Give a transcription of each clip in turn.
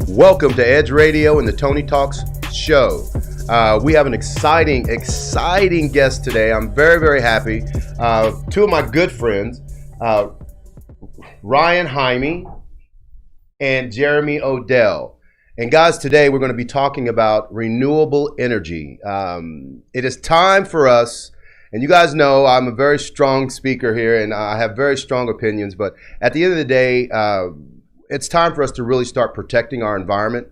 Welcome to Edge Radio and the Tony Talks show. We have an exciting guest today. I'm very, very happy. Two of my good friends, Ryan Jaime and Jeremy Odell. And guys, today we're going to be talking about renewable energy. It is time for us, and you guys know I'm a very strong speaker here and I have very strong opinions, but at the end of the day, it's time for us to really start protecting our environment.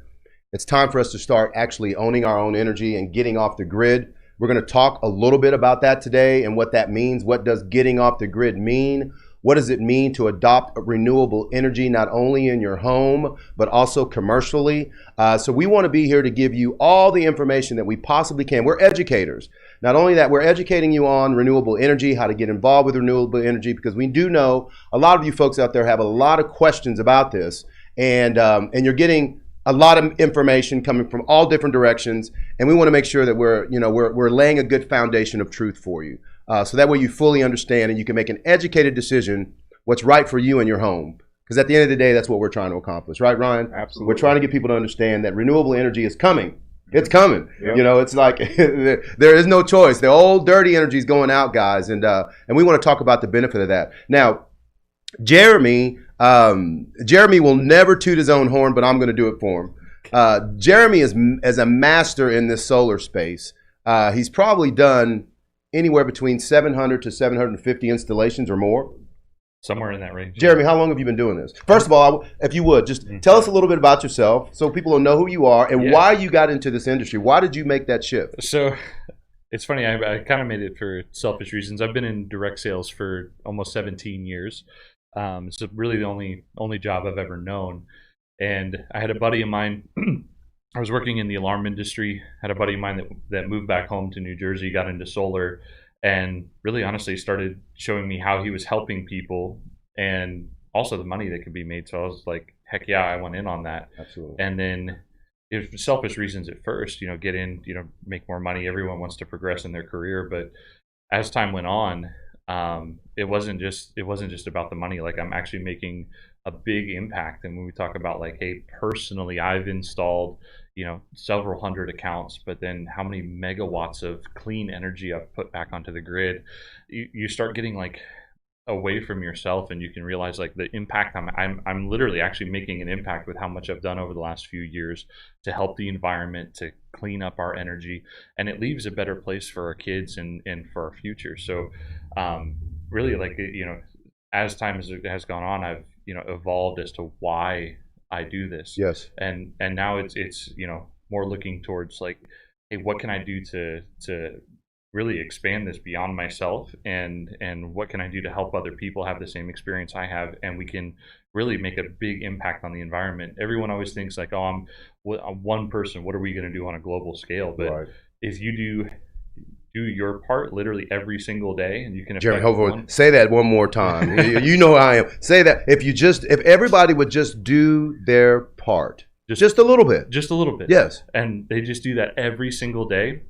It's time for us to start actually owning our own energy and getting off the grid. We're going to talk a little bit about that today and what that means. What does getting off the grid mean? What does it mean to adopt renewable energy, not only in your home, but also commercially? So we want to be here to give you all the information that we possibly can. We're educators. Not only that, we're educating you on renewable energy, how to get involved with renewable energy, because we do know a lot of you folks out there have a lot of questions about this, and you're getting a lot of information coming from all different directions, and we want to make sure that we're laying a good foundation of truth for you. So that way you fully understand and you can make an educated decision what's right for you and your home. Because at the end of the day, that's what we're trying to accomplish. Right, Ryan? Absolutely. We're trying to get people to understand that renewable energy is coming. It's coming. Yep. It's like there is no choice. The old dirty energy is going out, guys. And we want to talk about the benefit of that. Now, Jeremy will never toot his own horn, but I'm going to do it for him. Jeremy is a master in this solar space. He's probably done anywhere between 700 to 750 installations or more. Somewhere in that range. Jeremy, how long have you been doing this? First of all, if you would, just tell us a little bit about yourself so people will know who you are and why you got into this industry. Why did you make that shift? So it's funny, I kind of made it for selfish reasons. I've been in direct sales for almost 17 years. It's really the only job I've ever known. And I had a buddy of mine, I was working in the alarm industry, had a buddy of mine that moved back home to New Jersey, got into solar, and really honestly started showing me how he was helping people and also the money that could be made. So I was like, heck yeah, I went in on that. Absolutely. And then it was selfish reasons at first, get in, make more money. Everyone wants to progress in their career. But as time went on, it wasn't just about the money. Like, I'm actually making a big impact. And when we talk about like, hey, personally, I've installed several hundred accounts, but then how many megawatts of clean energy I've put back onto the grid, you start getting like away from yourself, and you can realize like the impact I'm literally actually making an impact with how much I've done over the last few years to help the environment, to clean up our energy, and it leaves a better place for our kids and for our future. So really, like, as time has gone on, I've evolved as to why I do this. Yes. And now it's more looking towards like, hey, what can I do to really expand this beyond myself, and what can I do to help other people have the same experience I have, and we can really make a big impact on the environment. Everyone always thinks like, oh, I'm one person, what are we going to do on a global scale? But right. If you do your part literally every single day, and you can Jeremy, say that one more time. You know who I am. Say that. If everybody would just do their part, just a little bit. Yes. And they just do that every single day.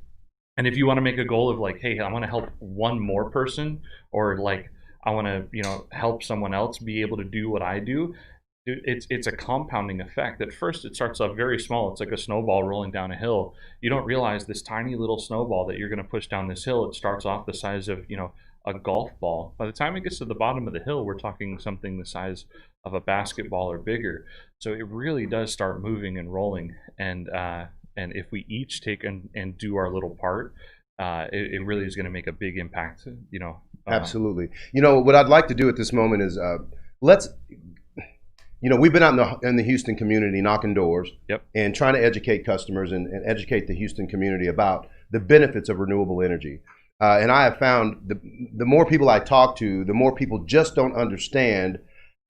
And if you want to make a goal of like, hey, I want to help one more person, or like I want to help someone else be able to do what I do, it's a compounding effect. At first, it starts off very small. It's like a snowball rolling down a hill. You don't realize this tiny little snowball that you're going to push down this hill, it starts off the size of a golf ball. By the time it gets to the bottom of the hill, we're talking something the size of a basketball or bigger. So it really does start moving and rolling. And if we each take and do our little part, it really is going to make a big impact. Absolutely. What I'd like to do at this moment is we've been out in the Houston community knocking doors. Yep. And trying to educate customers and educate the Houston community about the benefits of renewable energy. And I have found the more people I talk to, the more people just don't understand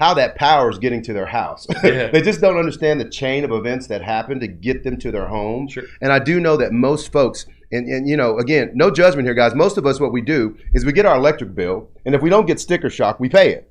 how that power is getting to their house. Yeah. They just don't understand the chain of events that happen to get them to their home. Sure. And I do know that most folks, and again, no judgment here, guys. Most of us, what we do is we get our electric bill, and if we don't get sticker shock, we pay it.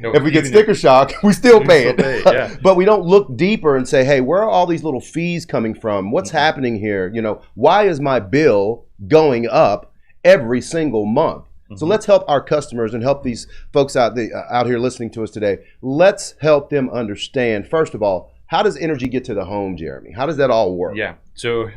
If we get sticker shock, we still pay it. Yeah. But we don't look deeper and say, hey, where are all these little fees coming from? What's happening here? Why is my bill going up every single month? So let's help our customers and help these folks out here listening to us today. Let's help them understand, first of all, how does energy get to the home, Jeremy? How does that all work? Yeah. So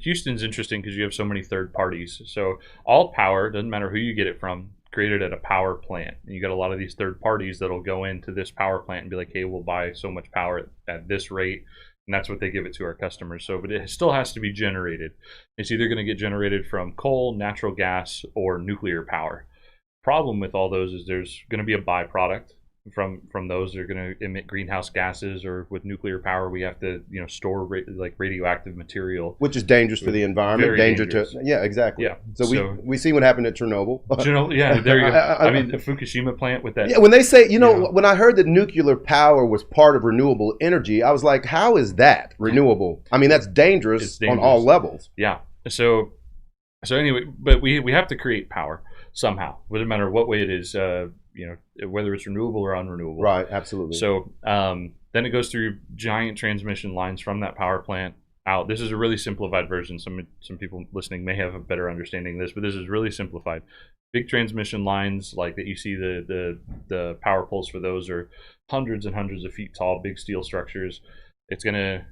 Houston's interesting because you have so many third parties. So all power, doesn't matter who you get it from, created at a power plant. And you got a lot of these third parties that'll go into this power plant and be like, hey, we'll buy so much power at this rate. And that's what they give it to our customers. So, but it still has to be generated. It's either going to get generated from coal, natural gas, or nuclear power. Problem with all those is there's going to be a byproduct from those. They're going to emit greenhouse gases, or with nuclear power we have to store like radioactive material, which is dangerous for the environment. Very dangerous. Yeah, exactly. Yeah. So we see what happened at Chernobyl. Yeah, there you go. I mean, the Fukushima plant with that. Yeah, when they say, when I heard that nuclear power was part of renewable energy, I was like, how is that renewable? I mean, that's dangerous on all levels. Yeah. So anyway, but we have to create power somehow. It doesn't matter what way it is. Whether it's renewable or unrenewable. Right, absolutely. So then it goes through giant transmission lines from that power plant out. This is a really simplified version. Some people listening may have a better understanding of this, but this is really simplified. Big transmission lines like that you see, the power poles for those are hundreds and hundreds of feet tall, big steel structures. It's going to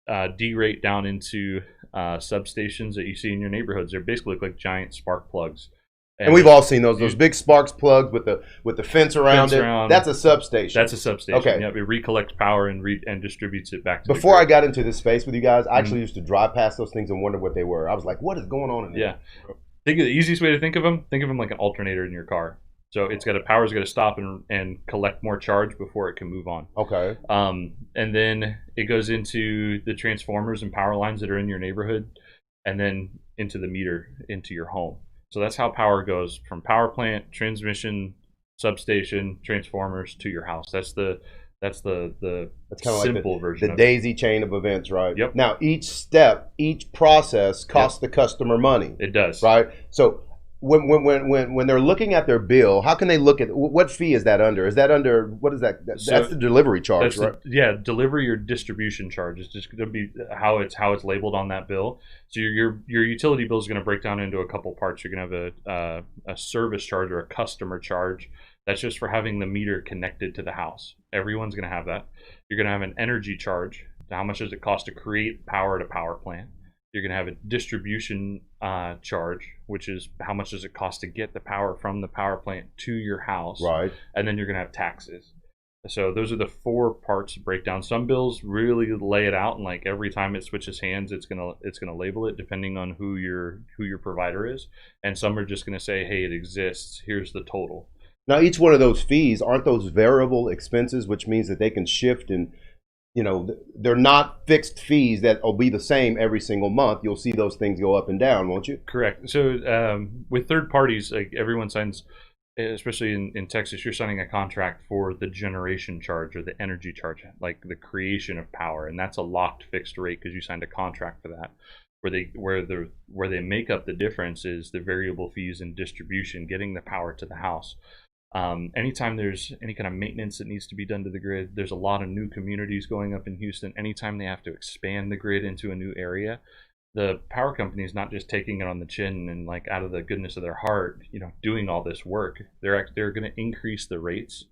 derate down into substations that you see in your neighborhoods. They basically look like giant spark plugs. And we've all seen those big sparks plugs with the fence around it. That's a substation. That's a substation. Okay. Yep, it recollects power and distributes it back to Before I got into this space with you guys, I actually used to drive past those things and wonder what they were. I was like, what is going on in there? Yeah. Think of the easiest way to think of them like an alternator in your car. So power's got to stop and collect more charge before it can move on. Okay. And then it goes into the transformers and power lines that are in your neighborhood, and then into the meter, into your home. So that's how power goes from power plant, transmission, substation, transformers to your house. That's the simple version. The daisy chain of events, right? Yep. Now each step, each process costs the customer money. It does. Right. So when they're looking at their bill, how can they look at what fee is that under? Is that under what is that? That's the delivery charge, right? Delivery or distribution charge is just going to be how it's labeled on that bill. So your utility bill is going to break down into a couple parts. You're going to have a service charge or a customer charge. That's just for having the meter connected to the house. Everyone's going to have that. You're going to have an energy charge. How much does it cost to create power at a power plant? You're going to have a distribution charge, which is how much does it cost to get the power from the power plant to your house. Right. And then you're going to have taxes. So those are the 4 parts to break down. Some bills really lay it out, and like every time it switches hands, it's gonna label it depending on who your provider is. And some are just going to say, hey, it exists. Here's the total. Now, each one of those fees, aren't those variable expenses, which means that they can shift and they're not fixed fees that will be the same every single month. You'll see those things go up and down, won't you? Correct. So with third parties, like everyone signs, especially in Texas, you're signing a contract for the generation charge or the energy charge, like the creation of power, and that's a locked fixed rate because you signed a contract for that. Where they make up the difference is the variable fees and distribution, getting the power to the house. Anytime there's any kind of maintenance that needs to be done to the grid, there's a lot of new communities going up in Houston. Anytime they have to expand the grid into a new area, the power company is not just taking it on the chin and like out of the goodness of their heart, doing all this work. They're going to increase the rates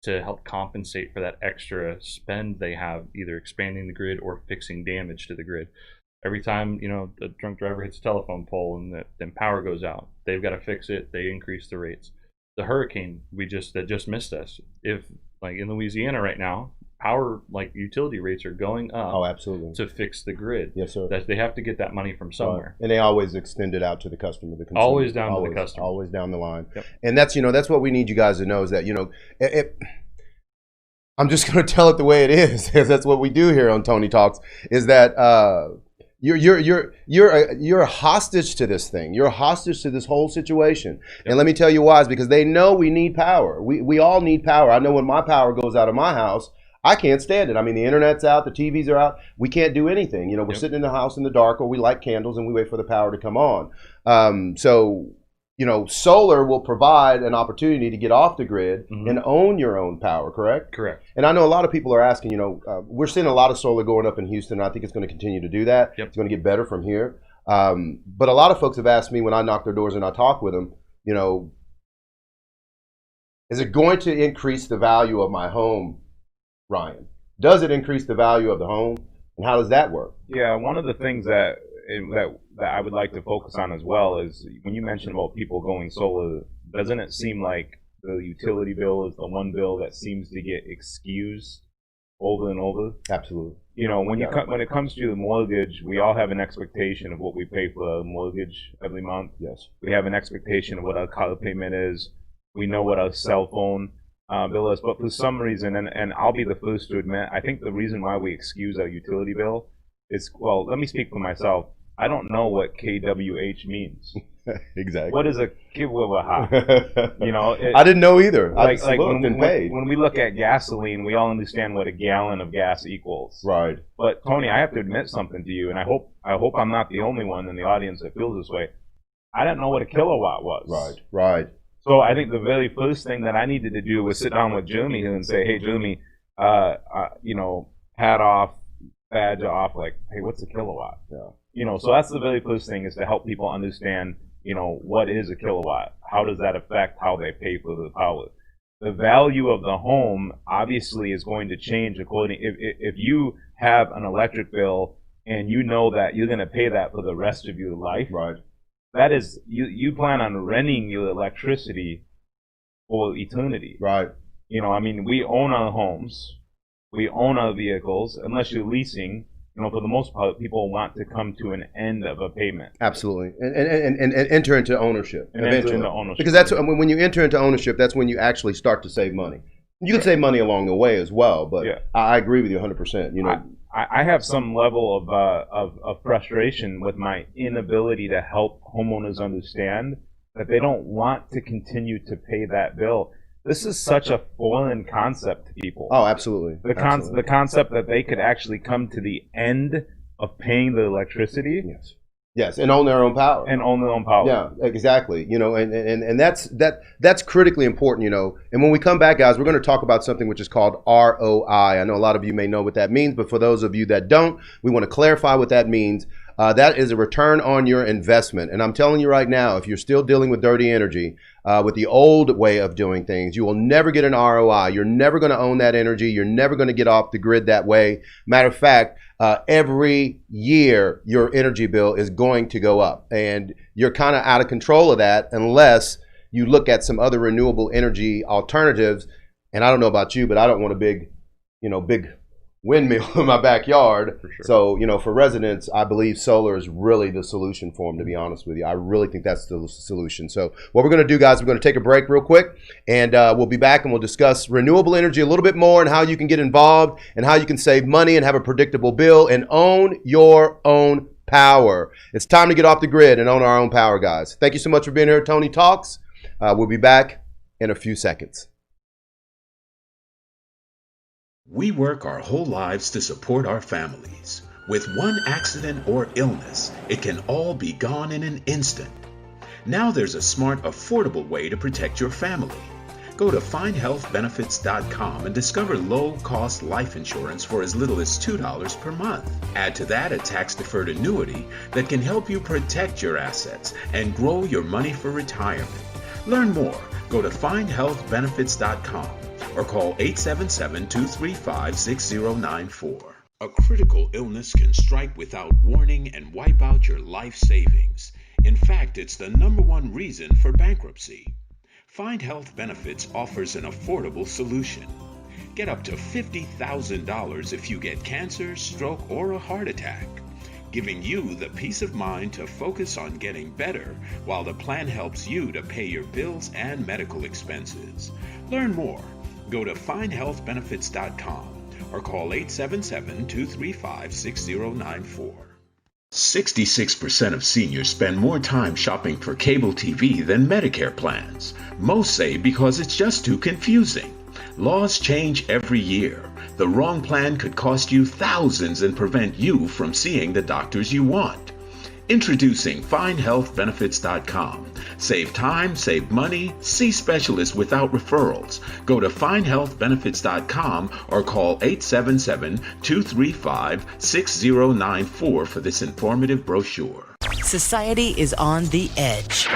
to help compensate for that extra spend they have, either expanding the grid or fixing damage to the grid. Every time a drunk driver hits a telephone pole and then power goes out, they've got to fix it. They increase the rates. The hurricane that just missed us, if like in Louisiana right now, power utility rates are going up. Oh, absolutely. To fix the grid. Yes, sir. That they have to get that money from somewhere. Right. And they always extend it out to the customer, the consumer. Always down to the customer. Always down the line. Yep. And that's what we need you guys to know is that I'm just going to tell it the way it is, because that's what we do here on Tony Talks. Is that you're a hostage to this thing. You're a hostage to this whole situation. Yep. And let me tell you why. Is because they know we need power. We all need power. I know when my power goes out of my house, I can't stand it. I mean, the internet's out, the TVs are out. We can't do anything. We're sitting in the house in the dark, or we light candles and we wait for the power to come on. Solar will provide an opportunity to get off the grid and own your own power, correct? Correct. And I know a lot of people are asking, we're seeing a lot of solar going up in Houston. I think it's going to continue to do that. Yep. It's going to get better from here. But a lot of folks have asked me when I knock their doors and I talk with them, is it going to increase the value of my home, Ryan? Does it increase the value of the home? And how does that work? Yeah, one of the things that I would like to focus on as well is when you mentioned about people going solar, doesn't it seem like the utility bill is the one bill that seems to get excused over and over? Absolutely. You know, when it comes to the mortgage, we all have an expectation of what we pay for a mortgage every month. Yes. We have an expectation of what our car payment is. We know what our cell phone bill is. But for some reason, and I'll be the first to admit, I think the reason why we excuse our utility bill is, well, let me speak for myself. I don't know what KWH means. Exactly. What is a kilowatt? You know, I didn't know either. I like looked and paid. When we look at gasoline, we all understand what a gallon of gas equals. Right. But Tony, I have to admit something to you, and I hope I'm not the only one in the audience that feels this way. I didn't know what a kilowatt was. Right. So I think the very first thing that I needed to do was sit down with Jeremy and say, "Hey, Jeremy, you know, hat off, badge off. Like, hey, what's a kilowatt?" Yeah. You know, so that's the very first thing, is to help people understand, you know, what is a kilowatt? How does that affect how they pay for the power? The value of the home obviously is going to change according, if you have an electric bill and you know that you're going to pay that for the rest of your life. Right. That is, you plan on renting your electricity for eternity. Right. You know, I mean, we own our homes, we own our vehicles, unless you're leasing. You know, for the most part, people want to come to an end of a payment. Absolutely, and enter into ownership eventually. Because that's when you enter into ownership, that's when you actually start to save money. You can save money along the way as well, but I agree with you 100%. You know, I have some level of frustration with my inability to help homeowners understand that they don't want to continue to pay that bill. This is such a foreign concept to people. Oh, absolutely. The concept that they could actually come to the end of paying the electricity. Yes, and own their own power. Yeah, exactly. You know, and that's critically important, you know. And when we come back, guys, we're going to talk about something which is called ROI. I know a lot of you may know what that means, but for those of you that don't, we want to clarify what that means. That is a return on your investment. And I'm telling you right now, if you're still dealing with dirty energy, with the old way of doing things, you will never get an ROI. You're never going to own that energy. You're never going to get off the grid that way. Matter of fact, every year your energy bill is going to go up. And you're kind of out of control of that unless you look at some other renewable energy alternatives. And I don't know about you, but I don't want a big windmill in my backyard. For sure. So, you know, for residents, I believe solar is really the solution for them, to be honest with you. I really think that's the solution. So what we're going to do, guys, we're going to take a break real quick, and we'll be back and we'll discuss renewable energy a little bit more and how you can get involved and how you can save money and have a predictable bill and own your own power. It's time to get off the grid and own our own power, guys. Thank you so much for being here at Tony Talks. We'll be back in a few seconds. We work our whole lives to support our families. With one accident or illness, it can all be gone in an instant. Now there's a smart, affordable way to protect your family. Go to findhealthbenefits.com and discover low-cost life insurance for as little as $2 per month. Add to that a tax-deferred annuity that can help you protect your assets and grow your money for retirement. Learn more. Go to findhealthbenefits.com. or call 877-235-6094. A critical illness can strike without warning and wipe out your life savings. In fact, it's the #1 reason for bankruptcy. Find Health Benefits offers an affordable solution. Get up to $50,000 if you get cancer, stroke, or a heart attack, giving you the peace of mind to focus on getting better while the plan helps you to pay your bills and medical expenses. Learn more. Go to findhealthbenefits.com or call 877-235-6094. 66% of seniors spend more time shopping for cable TV than Medicare plans. Most say because it's just too confusing. Laws change every year. The wrong plan could cost you thousands and prevent you from seeing the doctors you want. Introducing findhealthbenefits.com. Save time, save money, see specialists without referrals. Go to findhealthbenefits.com or call 877-235-6094 for this informative brochure. Society is on the edge.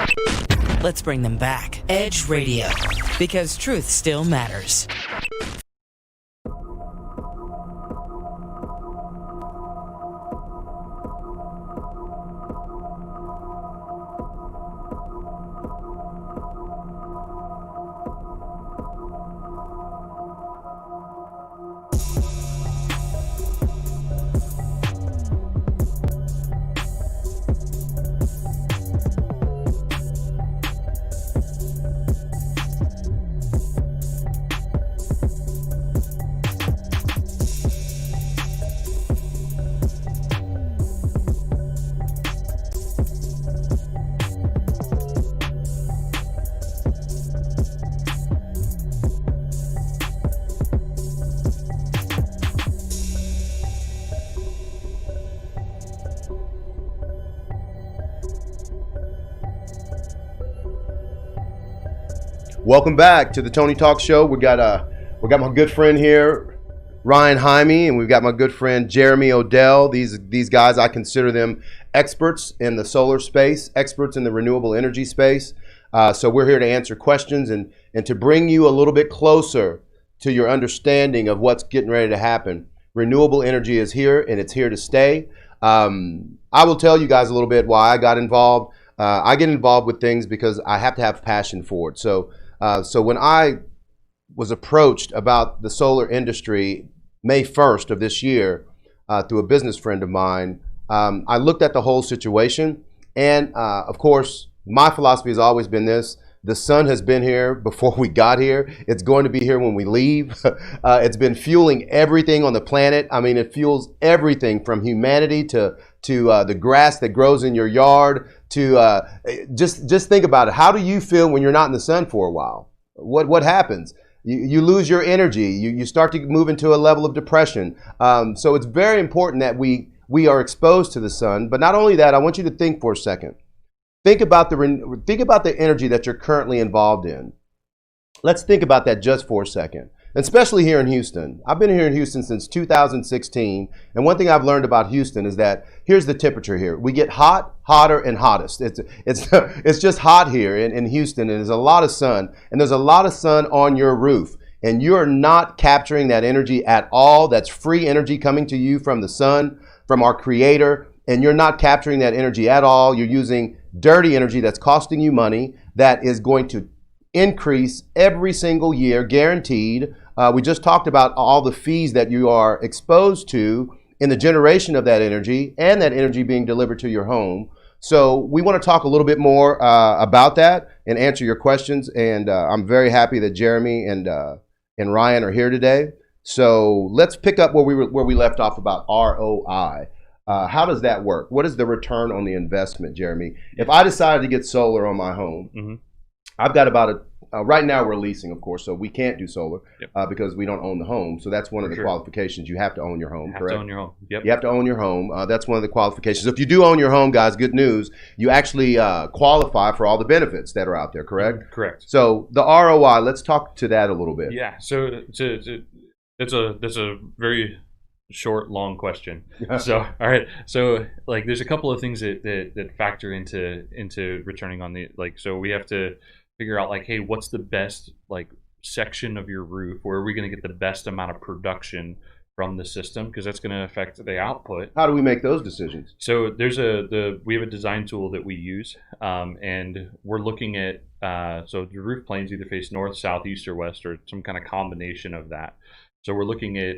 Let's bring them back. Edge Radio, because truth still matters. Welcome back to the Tony Talk Show. We got my good friend here, Ryan Jaime, and we've got my good friend Jeremy Odell. These guys, I consider them experts in the solar space, experts in the renewable energy space. So we're here to answer questions and to bring you a little bit closer to your understanding of what's getting ready to happen. Renewable energy is here, and it's here to stay. I will tell you guys a little bit why I got involved. I get involved with things because I have to have passion for it. So when I was approached about the solar industry May 1st of this year through a business friend of mine, I looked at the whole situation. And of course, my philosophy has always been this. The sun has been here before we got here. It's going to be here when we leave. It's been fueling everything on the planet. I mean, it fuels everything from humanity to the grass that grows in your yard to just think about it. How do you feel when you're not in the sun for a while? What happens? You lose your energy. You start to move into a level of depression. So it's very important that we are exposed to the sun. But not only that, I want you to think for a second. Think about the energy that you're currently involved in. Let's think about that just for a second, especially here in Houston. I've been here in Houston since 2016, and one thing I've learned about Houston is that here's the temperature here. We get hot, hotter, and hottest. It's just hot here in Houston, and there's a lot of sun, and there's a lot of sun on your roof, and you're not capturing that energy at all. That's free energy coming to you from the sun, from our Creator, and you're not capturing that energy at all. You're using dirty energy that's costing you money, that is going to increase every single year, guaranteed. We just talked about all the fees that you are exposed to in the generation of that energy and that energy being delivered to your home. So we want to talk a little bit more about that and answer your questions. And I'm very happy that Jeremy and Ryan are here today. So let's pick up where we left off about ROI. How does that work? What is the return on the investment, Jeremy? If I decided to get solar on my home, I've got about right now we're leasing, of course, so we can't do solar because we don't own the home. So that's one of the qualifications. You have to own your home, correct? You have to own your home. Yep. You have to own your home. That's one of the qualifications. If you do own your home, guys, good news. You actually qualify for all the benefits that are out there, correct? Correct. So the ROI, let's talk to that a little bit. Yeah. So that's a very short, long question. So, all right. So, like, there's a couple of things that factor into returning on the, like, so we have to figure out, like, hey, what's the best, like, section of your roof? Where are we going to get the best amount of production from the system? Because that's going to affect the output. How do we make those decisions? So there's we have a design tool that we use, and we're looking at, so the roof planes either face north, south, east, or west, or some kind of combination of that. So we're looking at,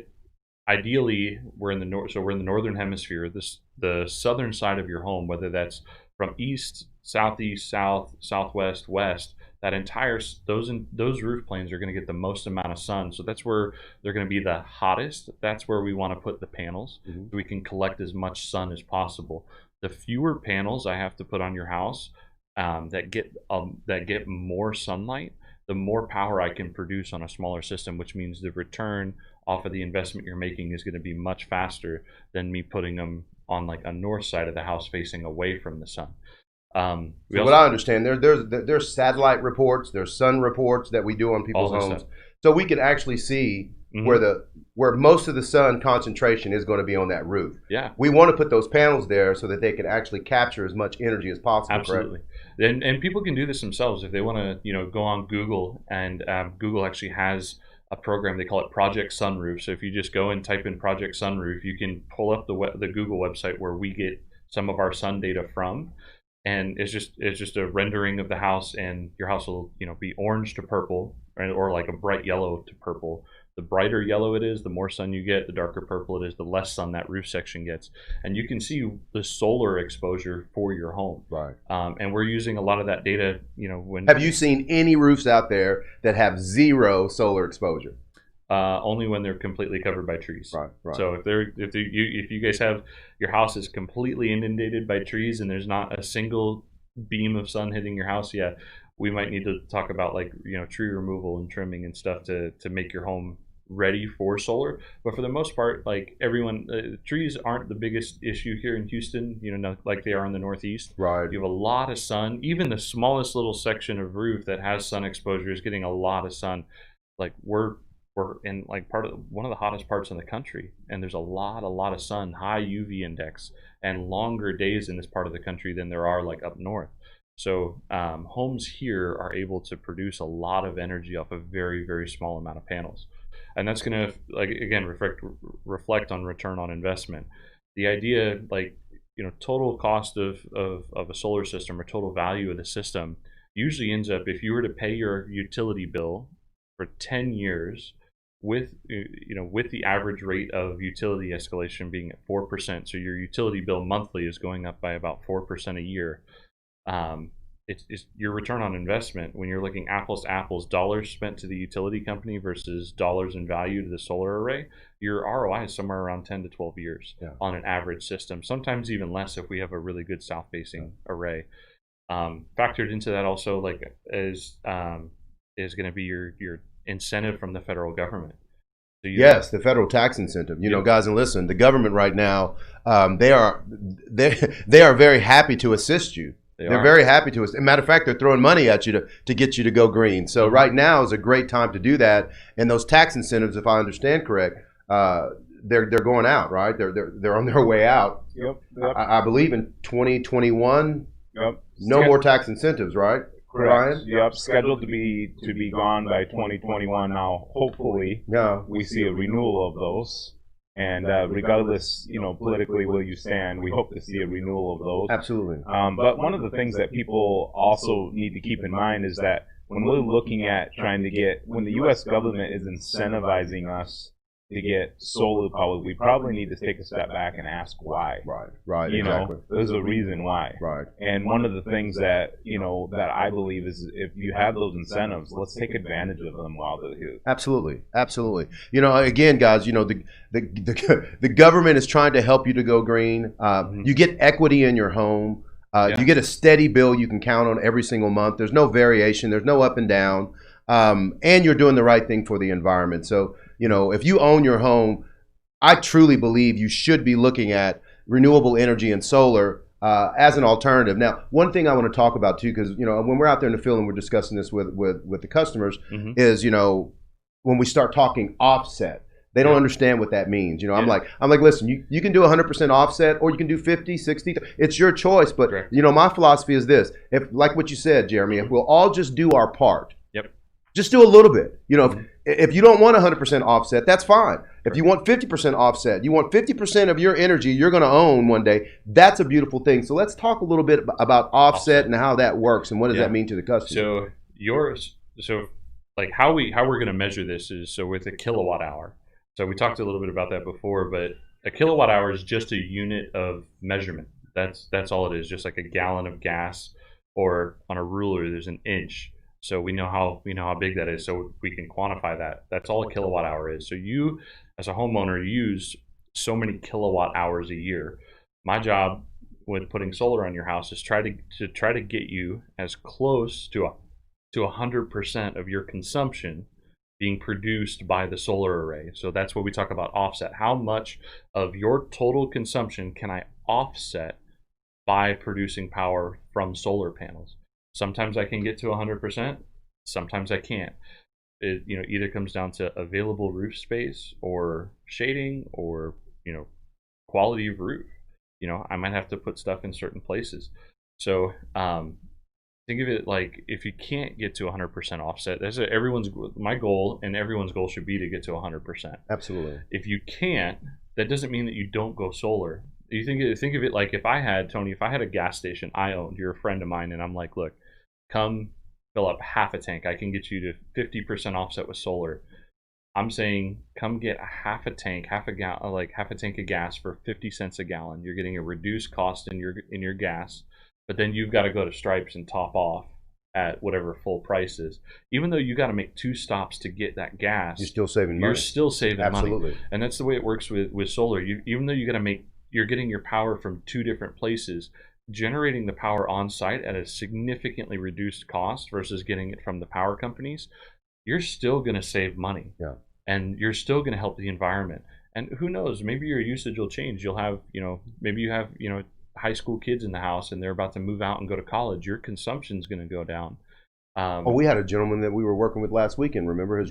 ideally, we're in the north, so we're in the northern hemisphere. The southern side of your home, whether that's from east, southeast, south, southwest, west, that entire those roof planes are going to get the most amount of sun. So that's where they're going to be the hottest. That's where we want to put the panels, so we can collect as much sun as possible. The fewer panels I have to put on your house that get more sunlight, the more power I can produce on a smaller system, which means the return off of the investment you're making is going to be much faster than me putting them on like a north side of the house facing away from the sun. So what I understand, there's satellite reports, there's sun reports that we do on people's homes, so we can actually see where most of the sun concentration is going to be on that roof. Yeah, we want to put those panels there so that they can actually capture as much energy as possible. Absolutely. And people can do this themselves if they want to, go on Google, and Google actually has a program, they call it Project Sunroof. So if you just go and type in Project Sunroof, you can pull up the Google website where we get some of our sun data from, and it's just a rendering of the house, and your house will be orange to purple, or like a bright yellow to purple. The brighter yellow it is, the more sun you get. The darker purple it is, the less sun that roof section gets. And you can see the solar exposure for your home. Right. And we're using a lot of that data. Have you seen any roofs out there that have zero solar exposure? Only when they're completely covered by trees. Right. So if you guys have your house is completely inundated by trees and there's not a single beam of sun hitting your house, we might need to talk about tree removal and trimming and stuff to make your home ready for solar. But for the most part, like everyone, trees aren't the biggest issue here in Houston, like they are in the Northeast. Right. You have a lot of sun. Even the smallest little section of roof that has sun exposure is getting a lot of sun. Like we're in like one of the hottest parts in the country, and there's a lot of sun, high UV index, and longer days in this part of the country than there are like up north. So homes here are able to produce a lot of energy off a very, very small amount of panels. And that's going to, like, again, reflect on return on investment. The idea, like, total cost of a solar system or total value of the system usually ends up, if you were to pay your utility bill for 10 years with the average rate of utility escalation being at 4%, so your utility bill monthly is going up by about 4% a year. It's your return on investment when you're looking apples to apples, dollars spent to the utility company versus dollars in value to the solar array. Your ROI is somewhere around 10 to 12 years on an average system, sometimes even less if we have a really good south-facing array. Factored into that also, like, is going to be your incentive from the federal government. So yes, the federal tax incentive. Guys, and listen, the government right now, they are very happy to assist you. They're very happy to us. As a matter of fact, they're throwing money at you to get you to go green. So right now is a great time to do that. And those tax incentives, if I understand correct, they're going out, right? They're on their way out. Yep. I believe in 2021. Yep. No more tax incentives, right? Correct. Ryan? Yep. Scheduled to be gone by 2021. Now, hopefully, we see a renewal of those. And regardless, politically where you stand, we hope to see a renewal of those. Absolutely. But one of the things that people also need to keep in mind is that when we're looking at when the U.S. government is incentivizing us to get solar power, we probably need to take a step back and ask why. Right. Exactly. There's a reason why. Right. And one of the things that that I believe is if you have those incentives, let's take advantage of them while they're here. Absolutely. Again, guys, the government is trying to help you to go green. You get equity in your home. You get a steady bill you can count on every single month. There's no variation. There's no up and down. And you're doing the right thing for the environment. So, if you own your home, I truly believe you should be looking at renewable energy and solar as an alternative. Now, one thing I want to talk about too, because when we're out there in the field and we're discussing this with the customers, is when we start talking offset, they don't understand what that means. I'm like, listen, you can do 100% offset, or you can do 50, 60. It's your choice. But my philosophy is this: if, like what you said, Jeremy, if we'll all just do our part. Just do a little bit. If you don't want 100% offset, that's fine. If you want 50% offset, you want 50% of your energy you're going to own one day, that's a beautiful thing. So let's talk a little bit about offset and how that works and what does that mean to the customer. So how we're going to measure this is with a kilowatt hour. So we talked a little bit about that before, but a kilowatt hour is just a unit of measurement. That's all it is, just like a gallon of gas, or on a ruler there's an inch. So we know how big that is, so we can quantify that. That's all a kilowatt hour is. So you, as a homeowner, use so many kilowatt hours a year. My job with putting solar on your house is try to get you as close to 100% of your consumption being produced by the solar array. So that's what we talk about offset. How much of your total consumption can I offset by producing power from solar panels? Sometimes I can get to 100%, sometimes I can't. It either comes down to available roof space or shading or quality of roof. I might have to put stuff in certain places. So think of it like, if you can't get to 100% offset, my goal, and everyone's goal should be to get to 100%. Absolutely. If you can't, that doesn't mean that you don't go solar. You think of it like, if I had a gas station I owned, you're a friend of mine, and I'm like, look, come fill up half a tank. I can get you to 50% offset with solar. I'm saying, come get half a tank of gas for 50 cents a gallon. You're getting a reduced cost in your gas, but then you've got to go to Stripes and top off at whatever full price is. Even though you got to make 2 stops to get that gas, you're still saving money. You're still saving Absolutely. money. And that's the way it works with solar. Even though you're getting your power from 2 different places, generating the power on site at a significantly reduced cost versus getting it from the power companies, you're still going to save money. Yeah. and you're still going to help the environment. And who knows, maybe your usage will change. You'll have, maybe you have, high school kids in the house and they're about to move out and go to college. Your consumption's going to go down. We had a gentleman that we were working with last weekend. Remember, his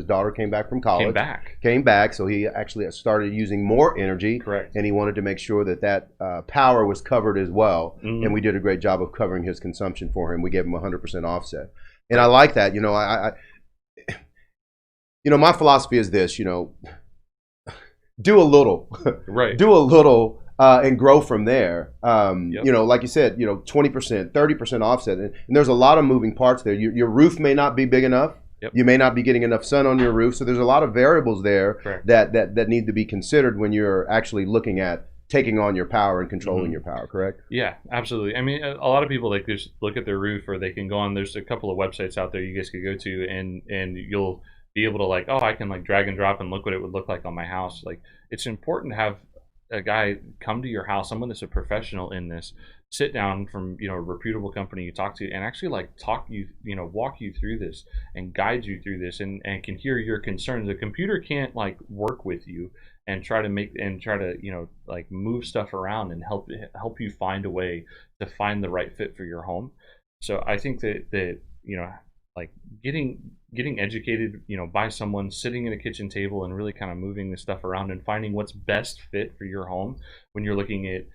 daughter came back from college. Came back, so he actually started using more energy. Correct. And he wanted to make sure that power was covered as well. Mm-hmm. And we did a great job of covering his consumption for him. We gave him 100% offset. And I like that. My philosophy is this. Do a little. Right. Do a little. And grow from there. Yep. Like you said, 20%, 30% offset. And there's a lot of moving parts there. Your roof may not be big enough. Yep. You may not be getting enough sun on your roof. So there's a lot of variables there Correct. that need to be considered when you're actually looking at taking on your power and controlling your power, correct? Yeah, absolutely. I mean, a lot of people just look at their roof, or they can go on, there's a couple of websites out there you guys could go to, and you'll be able to I can drag and drop and look what it would look like on my house. It's important to have a guy come to your house, someone that's a professional in this, sit down from a reputable company you talk to, and actually walk you through this and guide you through this, and can hear your concerns. The computer can't work with you and try to move stuff around and help you find a way to find the right fit for your home. So I think that getting educated, by someone, sitting at a kitchen table and really kind of moving this stuff around and finding what's best fit for your home when you're looking at,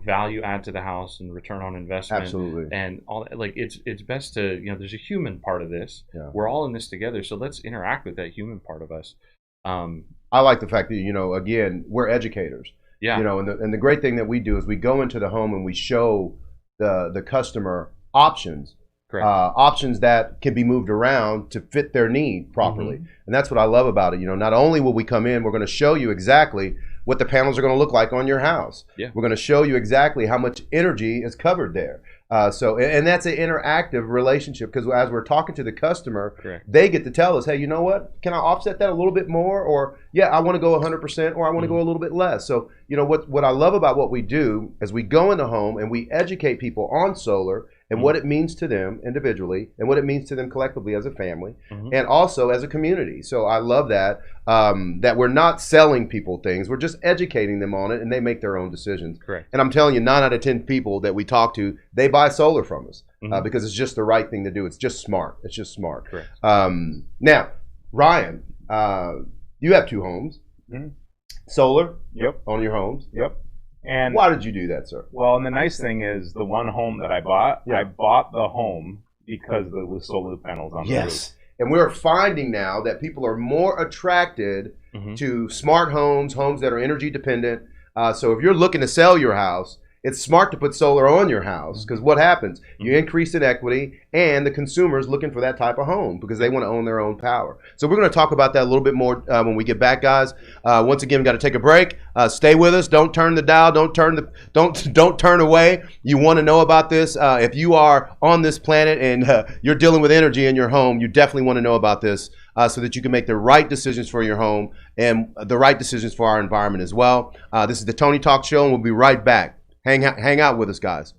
value add to the house and return on investment. Absolutely. And all it's best to, there's a human part of this. Yeah. We're all in this together. So let's interact with that human part of us. I like the fact that, again, we're educators. Yeah. And the great thing that we do is we go into the home and we show the customer options. Options that can be moved around to fit their need properly. Mm-hmm. And that's what I love about it. Not only will we come in, we're going to show you exactly what the panels are going to look like on your house. Yeah. We're going to show you exactly how much energy is covered there. And that's an interactive relationship, because as we're talking to the customer, Correct. They get to tell us, hey, you know what? Can I offset that a little bit more? Or, yeah, I want to go 100%, or I want to go a little bit less. So, what I love about what we do is we go in the home and we educate people on solar and what it means to them individually and what it means to them collectively as a family and also as a community. So I love that we're not selling people things. We're just educating them on it, and they make their own decisions. Correct. And I'm telling you, 9 out of 10 people that we talk to, they buy solar from us because it's just the right thing to do. It's just smart. It's just smart. Correct. Now, Ryan, you have 2 homes. Mm-hmm. Solar on your homes. Yep. And why did you do that, sir? Well, and the nice thing is, the one home that I bought, I bought the home because there was solar panels on the roof. And we're finding now that people are more attracted to smart homes that are energy dependent. So if you're looking to sell your house, it's smart to put solar on your house, because what happens? You increase in equity, and the consumer is looking for that type of home because they want to own their own power. So we're going to talk about that a little bit more when we get back, guys. Once again, we've got to take a break. Stay with us. Don't turn the dial. Don't turn away. You want to know about this. If you are on this planet and you're dealing with energy in your home, you definitely want to know about this so that you can make the right decisions for your home and the right decisions for our environment as well. This is the Tony Talk Show, and we'll be right back. Hang out with us, guys.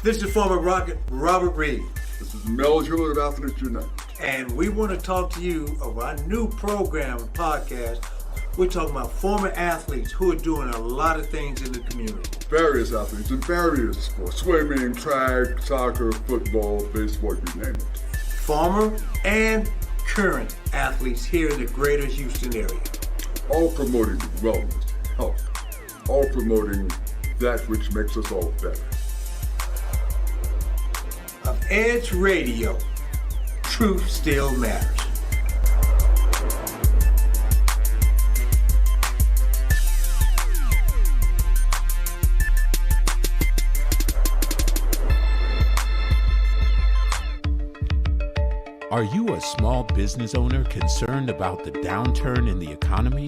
This is former Rocket Robert Reed. This is Mel Jewell of Athlete United. And we want to talk to you about our new program and podcast. We're talking about former athletes who are doing a lot of things in the community. Various athletes in various sports: swimming, track, soccer, football, baseball, you name it. Former and current athletes here in the greater Houston area. All promoting wellness, health, all promoting that which makes us all better. Of Edge Radio, truth still matters. Are you a small business owner concerned about the downturn in the economy?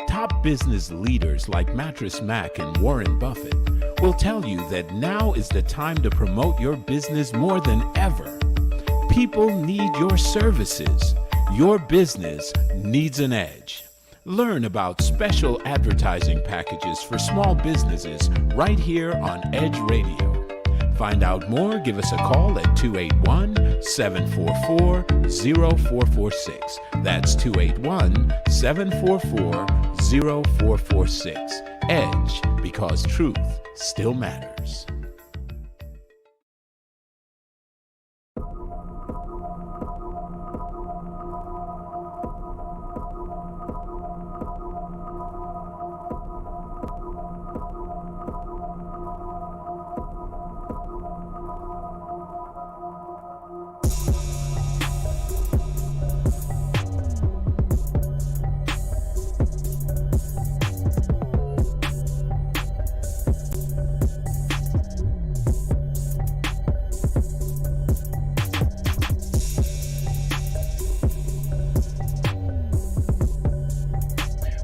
Top business leaders like Mattress Mac and Warren Buffett will tell you that now is the time to promote your business more than ever. People need your services. Your business needs an edge. Learn about special advertising packages for small businesses right here on Edge Radio. Find out more, give us a call at 281-744-0446. That's 281-744-0446. Edge, because truth still matters.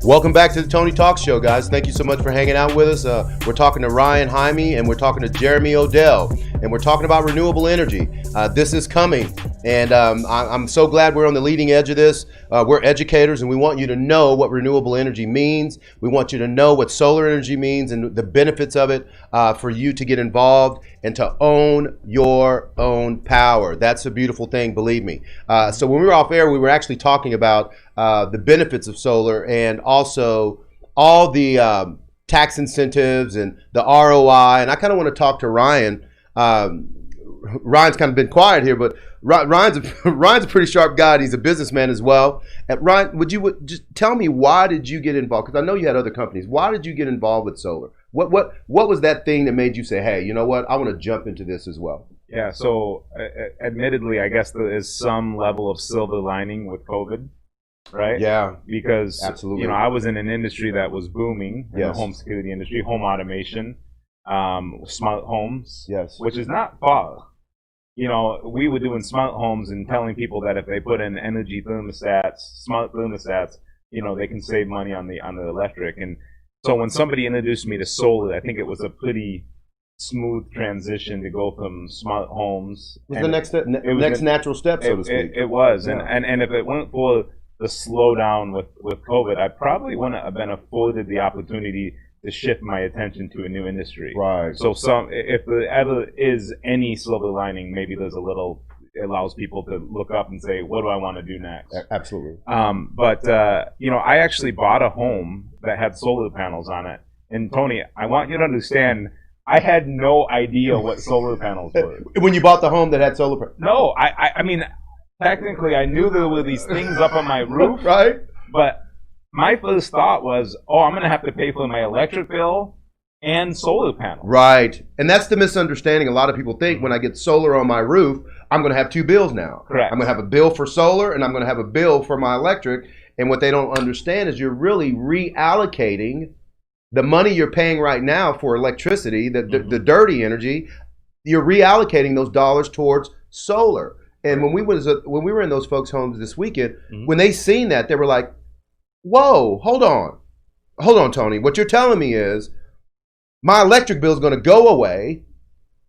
Welcome back to the Tony Talk Show, guys. Thank you so much for hanging out with us. We're talking to Ryan Jaime and we're talking to Jeremy Odell, and we're talking about renewable energy. This is coming, and I'm so glad we're on the leading edge of this. We're educators, and we want you to know what renewable energy means. We want you to know what solar energy means and the benefits of it for you to get involved and to own your own power. That's a beautiful thing, believe me. So when we were off air, we were actually talking about the benefits of solar and also all the tax incentives and the ROI. And I kind of want to talk to Ryan. Ryan's kind of been quiet here, but Ryan's a pretty sharp guy. And he's a businessman as well. And Ryan, would you just tell me, why did you get involved? Because I know you had other companies. Why did you get involved with solar? What was that thing that made you say, hey, you know what, I want to jump into this as well? Yeah, so admittedly, I guess there is some level of silver lining with COVID, right? Yeah, because absolutely. I was in an industry that was booming, in Yes. the home security industry, home automation, smart homes, Yes. which is not far. We were doing smart homes and telling people that if they put in energy thermostats, smart thermostats, they can save money on the electric. And so when somebody introduced me to solar, I think it was a pretty smooth transition to go from smart homes. It was the next step, next natural step, so to speak. It was, Yeah. and if it weren't for the slowdown with COVID, I probably wouldn't have been afforded the opportunity to shift my attention to a new industry. Right. So if there ever is any silver lining, maybe there's a little, it allows people to look up and say, what do I want to do next? Absolutely. But I actually bought a home that had solar panels on it. And Tony, I want you to understand, I had no idea what solar panels were. When you bought the home that had solar panels? No, I mean, technically I knew there were these things up on my roof, Right. but my first thought was, I'm going to have to pay for my electric bill and solar panels. Right. And that's the misunderstanding. A lot of people think when I get solar on my roof, I'm going to have two bills now. Correct. I'm going to have a bill for solar and I'm going to have a bill for my electric. And what they don't understand is you're really reallocating the money you're paying right now for electricity, the dirty energy. You're reallocating those dollars towards solar. And when we were in those folks' homes this weekend, when they seen that, they were like, whoa, hold on, Tony. What you're telling me is my electric bill is going to go away.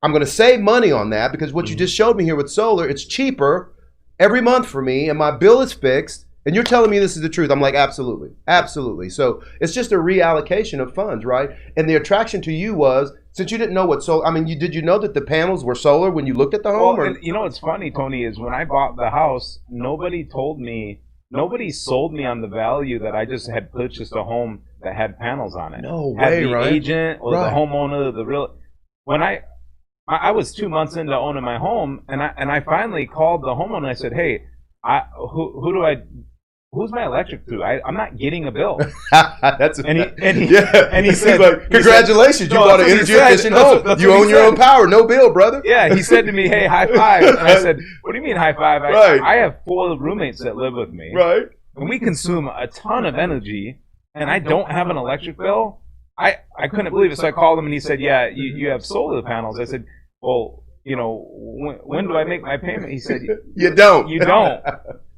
I'm going to save money on that because what you just showed me here with solar, it's cheaper every month for me and my bill is fixed. And you're telling me this is the truth. I'm like, absolutely. Absolutely. So it's just a reallocation of funds, right? And the attraction to you was, since you didn't know what solar, did you know that the panels were solar when you looked at the home? Well, and what's funny, Tony, is when I bought the house, nobody sold me on the value that I just had purchased a home that had panels on it. No had way, the right? agent or Right. the homeowner, when I was 2 months into owning my home, and I finally called the homeowner and I said, hey, who's my electric through? I'm not getting a bill. And he said, he's like, congratulations, you No, bought an that's what he energy efficient said. home. That's You what he own your said. own power, no bill, brother. Yeah, he said to me, hey, high five. And I said, what do you mean high five? Right. I have 4 roommates that live with me. Right. And we consume a ton of energy, and I don't have an electric bill. I couldn't believe it. So I called him, and he said, yeah, you have solar panels. I said, well, when do I make my payment? He said, You don't. You don't.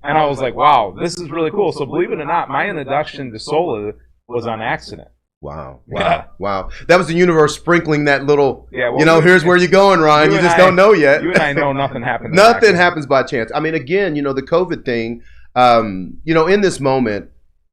And I was like, wow, this is really cool. So believe it or not, my introduction to solar was on accident. Wow. Yeah. Wow. That was the universe sprinkling that little, Yeah, well, here's where you're going, Ryan. You and just I- don't know yet. You and I know nothing happened. Nothing happens by chance. Again, the COVID thing, in this moment,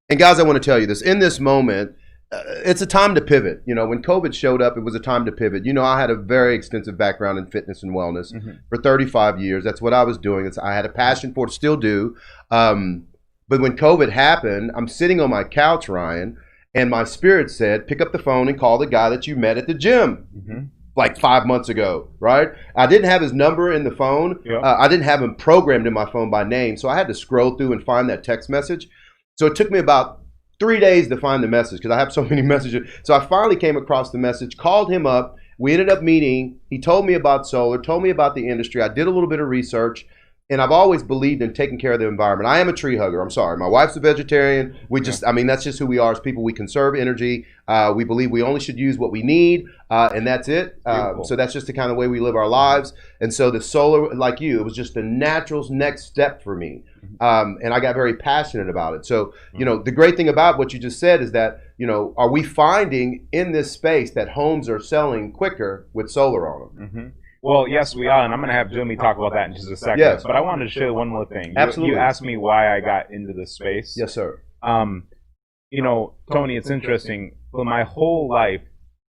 and guys, I want to tell you this, in this moment, It's a time to pivot. You know, when COVID showed up, it was a time to pivot. You know, I had a very extensive background in fitness and wellness for 35 years. That's what I was doing. I had a passion for it, still do. But when COVID happened, I'm sitting on my couch, Ryan, and my spirit said, pick up the phone and call the guy that you met at the gym like 5 months ago, right? I didn't have his number in the phone. I didn't have him programmed in my phone by name. So I had to scroll through and find that text message. So it took me about 3 days to find the message because I have so many messages. So I finally came across the message, called him up. We ended up meeting. He told me about solar, told me about the industry. I did a little bit of research, and I've always believed in taking care of the environment. I am a tree hugger. I'm sorry. My wife's a vegetarian. That's just who we are as people. We conserve energy. We believe we only should use what we need, and that's it. So that's just the kind of way we live our lives. And so the solar, like you, it was just the natural next step for me. And I got very passionate about it. So, you know, the great thing about what you just said is that, you know, are we finding in this space that homes are selling quicker with solar on them? Well, yes, we are, and I'm going to have Jimmy talk about that in just a second. Yes. But I wanted to share one more thing. Absolutely. You asked me why I got into this space. Yes, sir. You know, Tony, it's interesting. For my whole life,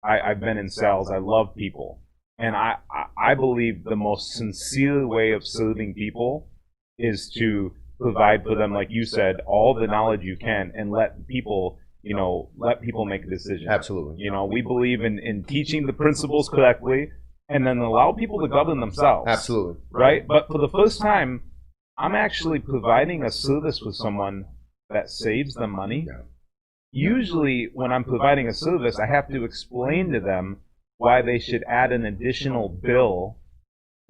I've been in sales. I love people. And I believe the most sincere way of serving people is to provide for them, like you said, all the knowledge you can and let people make a decision. Absolutely. You know, we believe in teaching the principles correctly and then allow people to govern themselves. Absolutely. Right? But for the first time, I'm actually providing a service for someone that saves them money. Yeah. Usually, when I'm providing a service, I have to explain to them why they should add an additional bill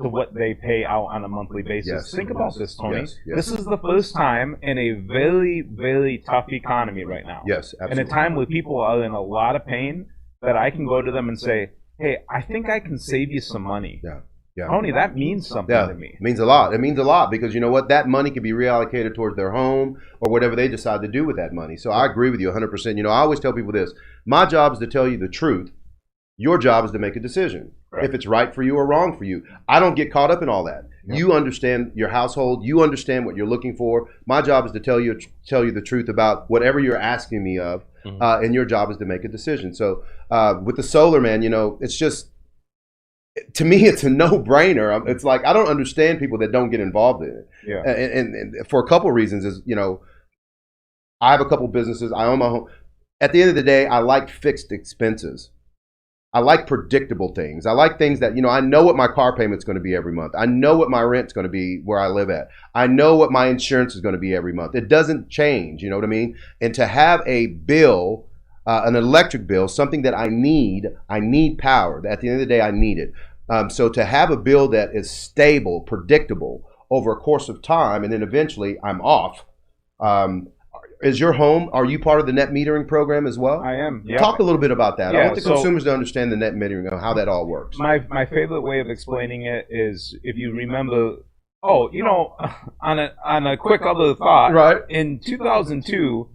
to what they pay out on a monthly basis. Yes. Think about this, Tony. Yes. This is the first time in a very, very tough economy right now. Yes, absolutely. In a time where people are in a lot of pain, that I can go to them and say, hey, I think I can save you some money. Yeah. Tony, that means something to me. It means a lot. It means a lot because you know what? That money can be reallocated towards their home or whatever they decide to do with that money. So I agree with you 100%. You know, I always tell people this. My job is to tell you the truth. Your job is to make a decision. Right. If it's right for you or wrong for you. I don't get caught up in all that. Yep. You understand your household. You understand what you're looking for. My job is to tell you the truth about whatever you're asking me of. And your job is to make a decision. So with the solar, man, you know, it's just, to me, it's a no-brainer. It's like I don't understand people that don't get involved in it. Yeah. And for a couple of reasons is, you know, I have a couple businesses. I own my home. At the end of the day, I like fixed expenses. I like predictable things. I like things that, you know, I know what my car payment's going to be every month. I know what my rent's going to be where I live at. I know what my insurance is going to be every month. It doesn't change, you know what I mean? And to have a bill, an electric bill, something that I need power. At the end of the day, I need it. So to have a bill that is stable, predictable over a course of time, and then eventually I'm off. Is your home, are you part of the net metering program as well? I am. Yeah. Talk a little bit about that. Yeah, I want the consumers to understand the net metering and how that all works. My favorite way of explaining it is if you remember, on a quick other thought, right? In 2002,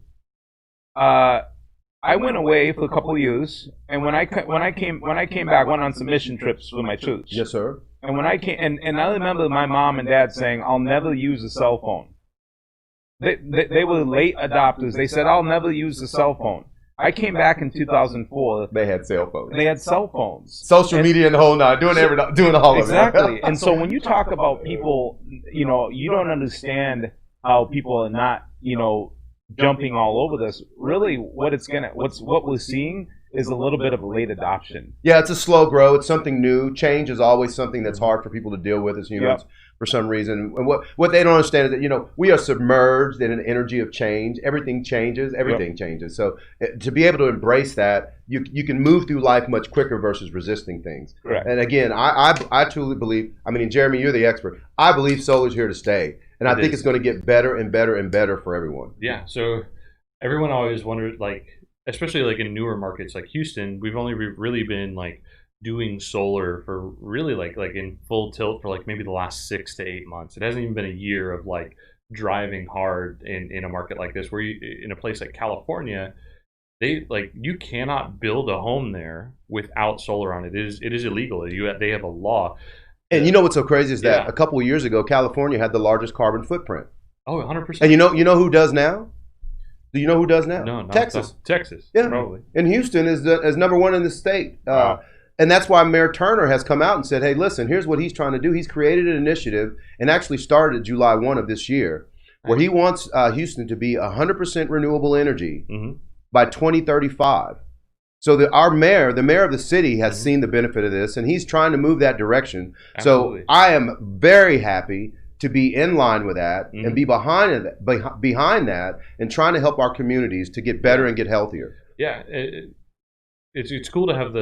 I went away for a couple of years, and when I came back, I went on some mission trips with my church. Yes, sir. And when I came, and I remember my mom and dad saying, "I'll never use a cell phone." They were late adopters. They said, I'll never use a cell phone. I came back in 2004. They had cell phones. They had cell phones. Social media and the whole nine, doing all of it. Exactly. And so when you talk about people, you know, you don't understand how people are not, you know, jumping all over this. Really, what we're seeing is a little bit of a late adoption. Yeah, it's a slow grow. It's something new. Change is always something that's hard for people to deal with as humans. Yep. For some reason. And what they don't understand is that, you know, we are submerged in an energy of change. Everything changes. Everything changes. So to be able to embrace that, you can move through life much quicker versus resisting things. Correct. And again, I truly believe, I mean, Jeremy, you're the expert. I believe solar's here to stay. And I think it's going to get better and better and better for everyone. Yeah. So everyone always wondered, like, especially like in newer markets like Houston, we've only really been like doing solar for really like in full tilt for like maybe the last 6 to 8 months. It hasn't even been a year of like driving hard in a market like this, where in a place like California, you cannot build a home there without solar on it. It is illegal. They have a law. And you know what's so crazy is that a couple of years ago, California had the largest carbon footprint. Oh, 100%. And you know who does now? Do you know who does now? No, not Texas. Texas. Yeah. Probably. And Houston is number one in the state. Wow. And that's why Mayor Turner has come out and said, hey, listen, here's what he's trying to do. He's created an initiative and actually started July 1 of this year where he wants Houston to be 100% renewable energy by 2035. So the mayor of the city has seen the benefit of this, and he's trying to move that direction. Absolutely. So I am very happy to be in line with that and be behind that and trying to help our communities to get better and get healthier. Yeah, it's cool to have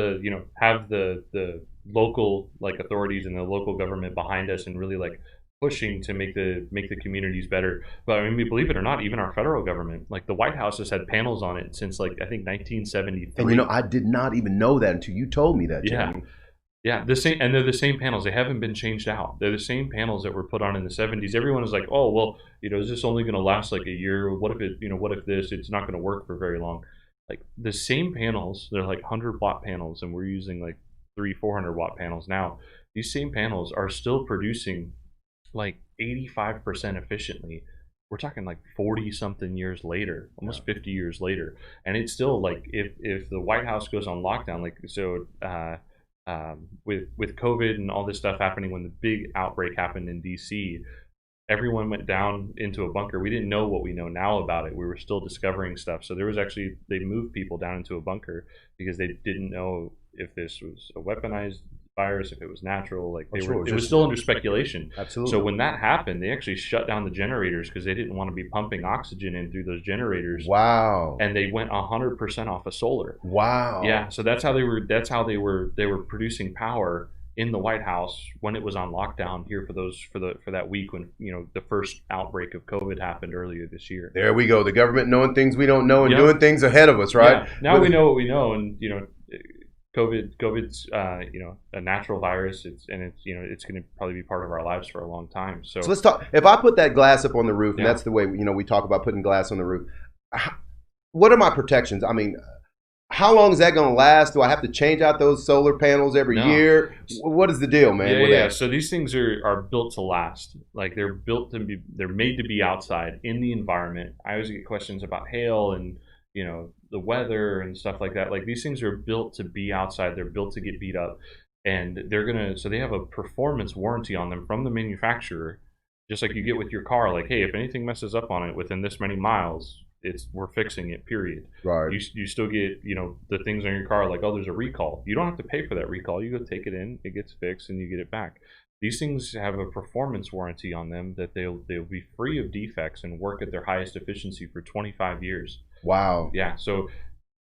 the local like authorities and the local government behind us and really like pushing to make the communities better. But I mean, believe it or not, even our federal government, like the White House has had panels on it since like I think 1973. And I did not even know that until you told me that, Jamie. Yeah, the same, and they're the same panels. They haven't been changed out. They're the same panels that were put on in the 70s. Everyone is like, oh, well, is this only going to last like a year? What if it's not going to work for very long? Like the same panels, they're like 100-watt panels, and we're using like 400-watt panels now. These same panels are still producing like 85% efficiently. We're talking like 40-something years later, almost 50 years later, and it's still like if the White House goes on lockdown, like so. With COVID and all this stuff happening, when the big outbreak happened in DC, everyone went down into a bunker. We didn't know what we know now about it. We were still discovering stuff. So they moved people down into a bunker because they didn't know if this was a weaponized virus, if it was natural. Like it was still under speculation. Absolutely. So when that happened, they actually shut down the generators because they didn't want to be pumping oxygen in through those generators. Wow. And they went 100% off of solar. Wow. Yeah. So that's how they were producing power in the White House when it was on lockdown here for that week when the first outbreak of COVID happened earlier this year. There we go. The government knowing things we don't know and doing things ahead of us, right? Yeah. Now we know what we know, and COVID's a natural virus. It's going to probably be part of our lives for a long time. So let's talk. If I put that glass up on the roof, and that's the way we talk about putting glass on the roof. What are my protections? I mean, how long is that going to last? Do I have to change out those solar panels every year? What is the deal, man? Yeah. So these things are built to last. Like they're made to be outside in the environment. I always get questions about hail and the weather and stuff like that. Like these things are built to be outside. They're built to get beat up, and so they have a performance warranty on them from the manufacturer, just like you get with your car. Like, hey, if anything messes up on it within this many miles, we're fixing it, period. Right. You still get the things on your car like, oh, there's a recall. You don't have to pay for that recall. You go take it in, it gets fixed, and you get it back. These things have a performance warranty on them that they'll be free of defects and work at their highest efficiency for 25 years. Wow. Yeah. So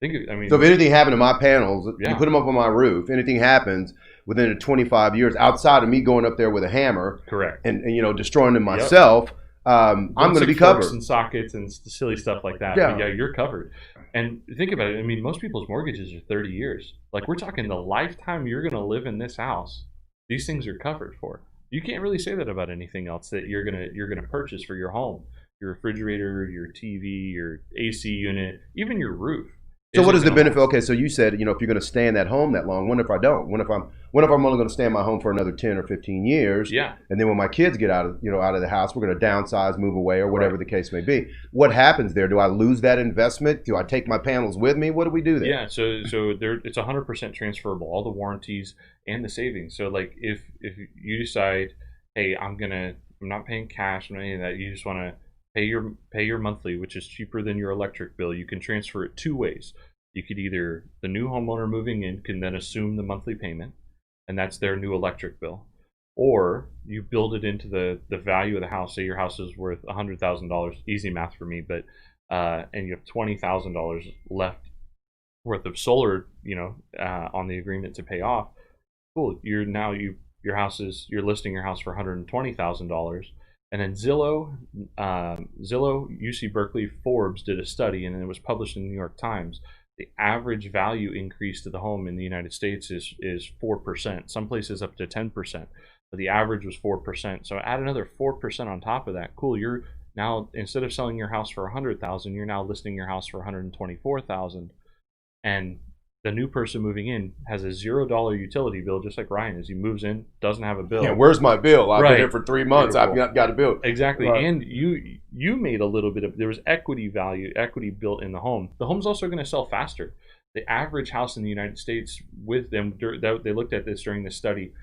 so if anything happened to my panels, you put them up on my roof, anything happens within 25 years, outside of me going up there with a hammer, correct, and destroying them myself, I'm going to be covered. And sockets and silly stuff like that. Yeah. But yeah, you're covered. And think about it. I mean, most people's mortgages are 30 years. Like we're talking the lifetime you're going to live in this house. These things are covered for. You can't really say that about anything else that you're gonna purchase for your home. Your refrigerator, your TV, your AC unit, even your roof. So what is the benefit? Okay, so you said, if you're going to stay in that home that long, what if I don't? What if I'm only going to stay in my home for another 10 or 15 years? Yeah. And then when my kids get out of the house, we're going to downsize, move away, or whatever the case may be. What happens there? Do I lose that investment? Do I take my panels with me? What do we do there? Yeah, so it's 100% transferable, all the warranties and the savings. So like if you decide, hey, I'm not paying cash or any of that, you just want to pay your monthly, which is cheaper than your electric bill. You can transfer it two ways. You could either, the new homeowner moving in can then assume the monthly payment, and that's their new electric bill. Or you build it into the value of the house. Say your house is worth $100,000, easy math for me, but and you have $20,000 left worth of solar, on the agreement to pay off. Cool. You're listing your house for $120,000. And then Zillow, UC Berkeley, Forbes did a study, and it was published in the New York Times. The average value increase to the home in the United States is 4%. Some places up to 10%, but the average was 4%. So add another 4% on top of that. Cool. You're now, instead of selling your house for $100,000, you're now listing your house for $124,000, and the new person moving in has a $0 utility bill, just like Ryan is. He moves in, doesn't have a bill. Yeah, where's my bill? I've Right. been here for 3 months. I've got a bill. Exactly. Right. And you made a little bit of, there was equity built in the home. The home's also going to sell faster. The average house in the United States, with them, they looked at this during the study,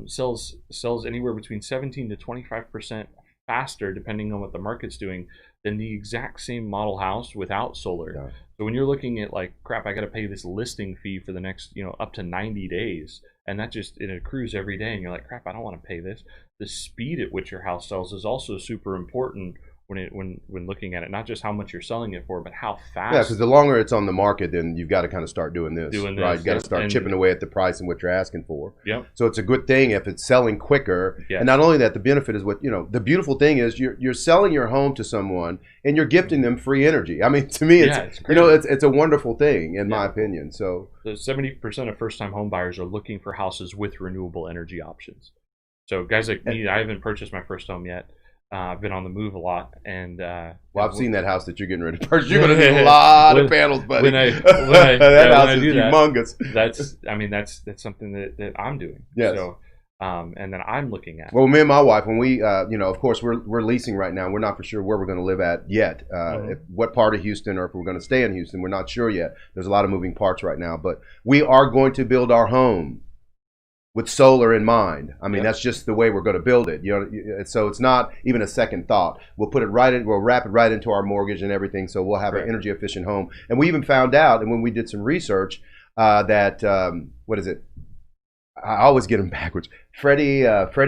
sells anywhere between 17 to 25% faster, depending on what the market's doing, than the exact same model house without solar. Yeah. So when you're looking at like, crap, I got to pay this listing fee for the next, up to 90 days, and that it accrues every day, and you're like, crap, I don't want to pay this. The speed at which your house sells is also super important when looking at it, not just how much you're selling it for, but how fast. Yeah, because the longer it's on the market, then you've got to kind of start doing this. Right? You've got to start chipping away at the price and what you're asking for. Yep. So it's a good thing if it's selling quicker. Yes. And not only that, the benefit is the beautiful thing is you're selling your home to someone and you're gifting them free energy. I mean, to me, it's a wonderful thing in my opinion. So the 70% of first-time home buyers are looking for houses with renewable energy options. So guys like me, I haven't purchased my first home yet. I've been on the move a lot, and I've seen that house that you're getting ready to purchase. You're going to need a lot of panels, buddy. When I house is do humongous. That's something that I'm doing. Yes. So, and then I'm looking at. Well, me and my wife, when we, of course, we're leasing right now. We're not for sure where we're going to live at yet. What part of Houston, or if we're going to stay in Houston, we're not sure yet. There's a lot of moving parts right now, but we are going to build our home with solar in mind. I mean, that's just the way we're going to build it. So it's not even a second thought. We'll put it right in. We'll wrap it right into our mortgage and everything. So we'll have an energy efficient home. And we even found out, and when we did some research, that what is it? I always get them backwards. Freddie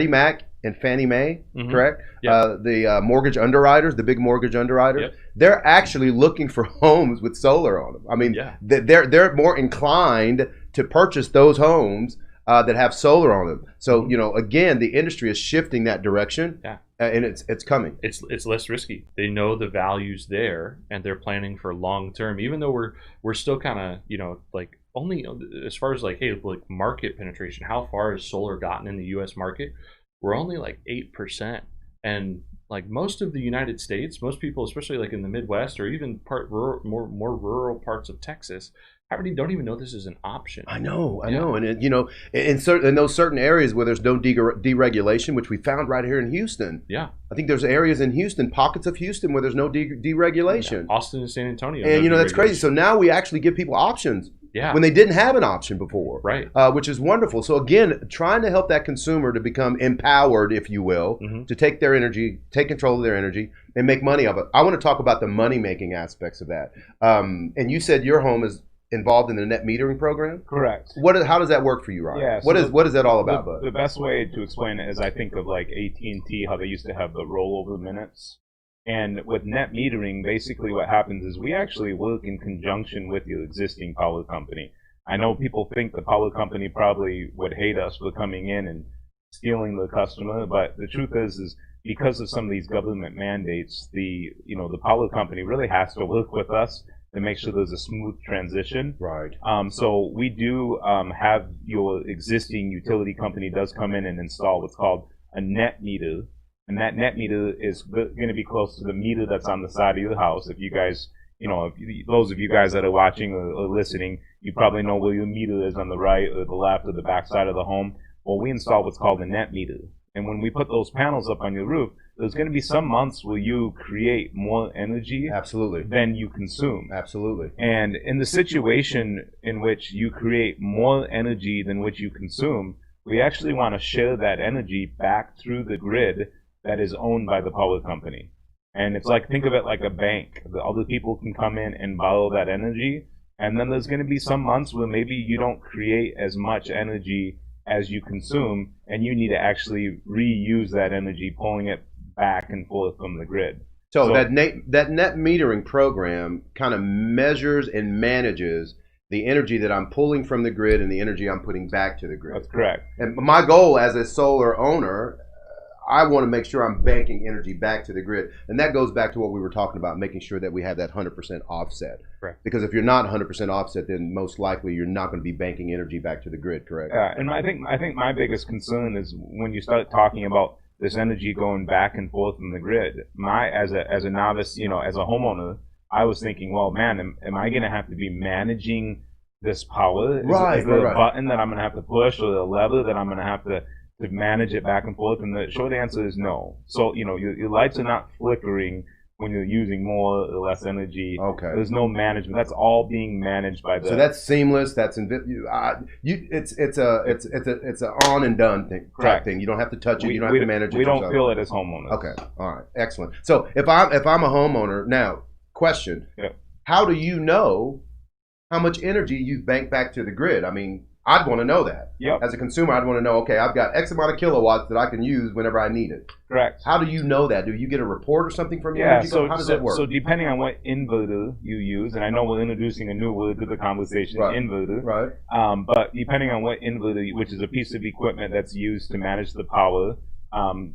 Mac and Fannie Mae, correct? Yep. The mortgage underwriters, the big mortgage underwriters, they're actually looking for homes with solar on them. I mean, they're more inclined to purchase those homes that have solar on them. So again, the industry is shifting that direction, and it's coming. It's less risky. They know the value's there, and they're planning for long term. Even though we're still kind of like only as far as like market penetration. How far has solar gotten in the U.S. market? We're only like 8%, and like most of the United States, most people, especially like in the Midwest or even more rural parts of Texas, don't even know this is an option. I know, and in those certain areas where there's no deregulation, which we found right here in Houston. Yeah, I think there's areas in Houston, pockets of Houston, where there's no deregulation. Yeah. Austin and San Antonio, and that's crazy. So now we actually give people options. Yeah. When they didn't have an option before. Right. Which is wonderful. So again, trying to help that consumer to become empowered, if you will, to take their energy, take control of their energy, and make money of it. I want to talk about the money-making aspects of that. And you said your home is involved in the net metering program? Correct. How does that work for you, Ryan? Yeah, what is that all about, bud? The best way to explain it is I think of like AT&T, how they used to have the rollover minutes. And with net metering, basically what happens is we actually work in conjunction with the existing power company. I know people think the power company probably would hate us for coming in and stealing the customer, but the truth is because of some of these government mandates, the power company really has to work with us to make sure there's a smooth transition. Right. So we do have your existing utility company does come in and install what's called a net meter. And that net meter is going to be close to the meter that's on the side of your house. If you guys, those of you guys that are watching or listening, you probably know where your meter is on the right or the left or the back side of the home. Well, we install what's called a net meter. And when we put those panels up on your roof, there's going to be some months where you create more energy than you consume. Absolutely. And in the situation in which you create more energy than what you consume, we actually want to share that energy back through the grid that is owned by the power company. And it's like, think of it like a bank. The other people can come in and borrow that energy. And then there's going to be some months where maybe you don't create as much energy as you consume, and you need to actually reuse that energy, pulling it back and forth from the grid. So that net metering program kind of measures and manages the energy that I'm pulling from the grid and the energy I'm putting back to the grid. That's correct. And my goal as a solar owner, I want to make sure I'm banking energy back to the grid. And that goes back to what we were talking about, making sure that we have that 100% offset. Correct. Because if you're not 100% offset, then most likely you're not going to be banking energy back to the grid, correct? Yeah, and I think my biggest concern is when you start talking about this energy going back and forth from the grid. As a novice, as a homeowner, I was thinking, well, man, am I going to have to be managing this power? Is there a button that I'm going to have to push, or the lever that I'm going to have to manage it back and forth? And the short answer is no. So, your lights are not flickering when you're using more or less energy. Okay. There's no management. That's all being managed by the. So that's seamless. That's it's a on and done thing. Correct. Thing. You don't have to touch it. You don't have to manage it. We don't yourself. feel it as homeowners. Okay. All right. Excellent. So if I'm a homeowner now, question: how do you know how much energy you've banked back to the grid? I mean, I'd want to know that. Yep. As a consumer, I'd want to know, okay, I've got X amount of kilowatts that I can use whenever I need it. Correct. How do you know that? Do you get a report or something from your Yeah, energy company? How does that work? So depending on what inverter you use, and I know we're introducing a new word to the conversation, inverter. Right. But depending on what inverter, which is a piece of equipment that's used to manage the power,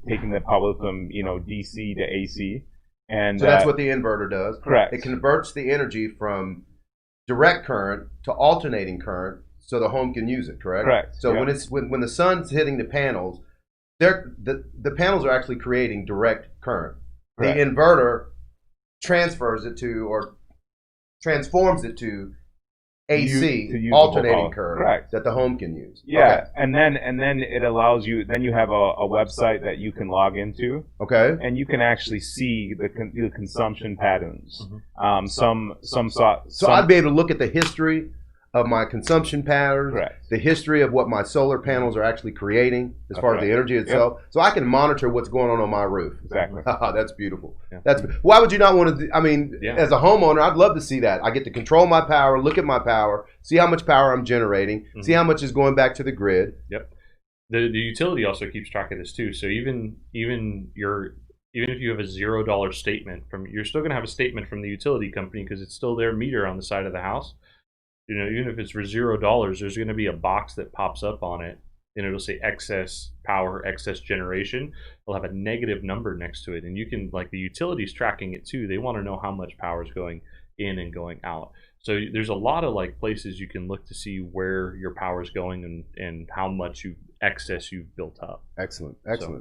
taking the power from DC to AC. And so that's what the inverter does. Correct. It converts the energy from direct current to alternating current, so the home can use it. Correct. So when the sun's hitting the panels, the panels are actually creating direct current. Correct. The inverter transforms it to AC, alternating current that the home can use. Yeah, okay. and then it allows you. Then you have a website that you can log into. Okay. And you can actually see the consumption patterns. Mm-hmm. So I'd be able to look at the history of my consumption patterns, the history of what my solar panels are actually creating as far as the energy itself, so I can monitor what's going on my roof. Exactly. That's beautiful. Yeah. Why would you not want to? As a homeowner, I'd love to see that. I get to control my power, look at my power, see how much power I'm generating, see how much is going back to the grid. Yep. The utility also keeps track of this too. So even if you have a $0 statement you're still going to have a statement from the utility company because it's still their meter on the side of the house. Even if it's for $0, there's going to be a box that pops up on it, and it'll say excess power, excess generation. It'll have a negative number next to it, and you can, like, the utility's tracking it too. They want to know how much power is going in and going out. So there's a lot of places you can look to see where your power is going and how much excess you've built up. Excellent.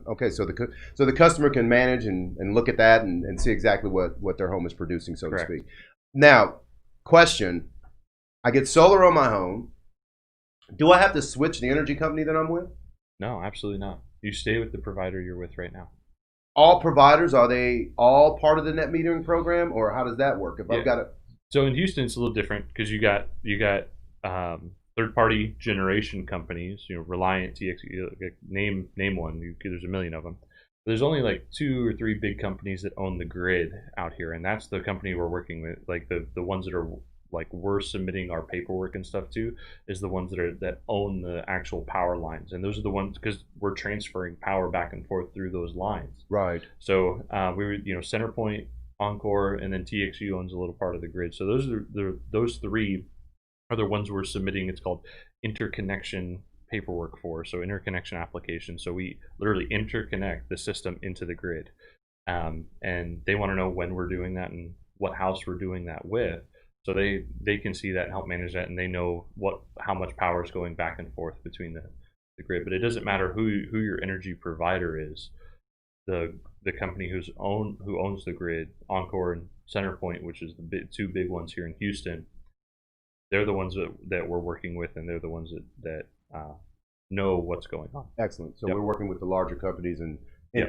Okay, so the customer can manage and look at that and see exactly what their home is producing, so to speak. Now, question. I get solar on my home. Do I have to switch the energy company that I'm with? No, absolutely not. You stay with the provider you're with right now. All providers, are they all part of the net metering program, or how does that work? I've got So in Houston, it's a little different because you got third-party generation companies. Reliant, TXU, name one. There's a million of them. There's only 2 or 3 big companies that own the grid out here, and that's the company we're working with. The ones that are we're submitting our paperwork and stuff to is the ones that own the actual power lines, and those are the ones because we're transferring power back and forth through those lines. Right. So we were CenterPoint, Encore, and then TXU owns a little part of the grid. So those 3 are the ones we're submitting. It's called interconnection paperwork for. So interconnection application. So we literally interconnect the system into the grid, and they want to know when we're doing that and what house we're doing that with. So they can see that and help manage that, and they know how much power is going back and forth between the grid. But it doesn't matter who your energy provider is. The company who owns the grid, Encore and CenterPoint, which is the 2 big ones here in Houston, they're the ones that we're working with, and they're the ones that know what's going on. Excellent. So we're working with the larger companies and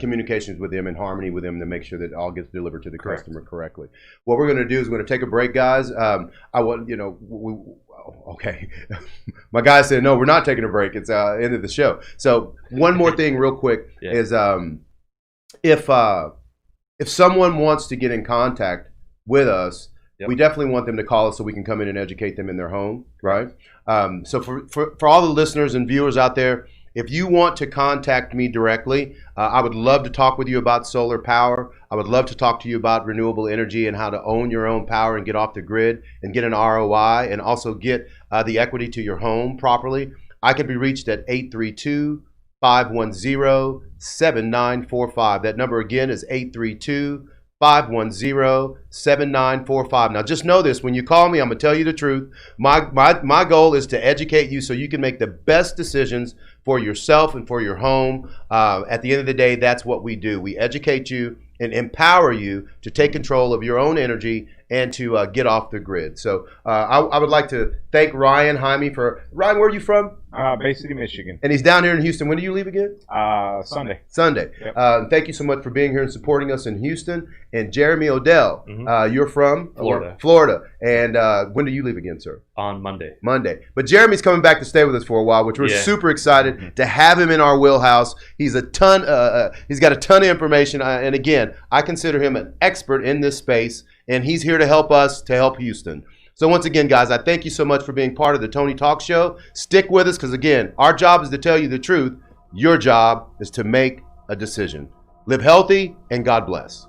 communications with them, in harmony with them, to make sure that it all gets delivered to the customer correctly. What we're going to do is we're going to take a break, guys. Okay. My guy said, no, we're not taking a break. It's end of the show. So one more thing real quick is if someone wants to get in contact with us, we definitely want them to call us so we can come in and educate them in their home, right? So for all the listeners and viewers out there, if you want to contact me directly, I would love to talk with you about solar power. I would love to talk to you about renewable energy and how to own your own power and get off the grid and get an ROI and also get the equity to your home properly. I can be reached at 832-510-7945. That number again is 832-510-7945. Now just know this, when you call me, I'm going to tell you the truth. My goal is to educate you so you can make the best decisions for yourself and for your home. At the end of the day, that's what we do. We educate you and empower you to take control of your own energy and to get off the grid. So I would like to thank Ryan Jaime for Ryan. Where are you from? Bay City, Michigan. And he's down here in Houston. When do you leave again? Sunday. Sunday. Yep. Thank you so much for being here and supporting us in Houston. And Jeremy Odell, you're from Florida. And when do you leave again, sir? On Monday. But Jeremy's coming back to stay with us for a while, which we're super excited to have him in our wheelhouse. He's a ton. He's got a ton of information, and again, I consider him an expert in this space, and he's here to help us to help Houston. So once again, guys, I thank you so much for being part of the Tony Talk Show. Stick with us because, again, our job is to tell you the truth. Your job is to make a decision. Live healthy, and God bless.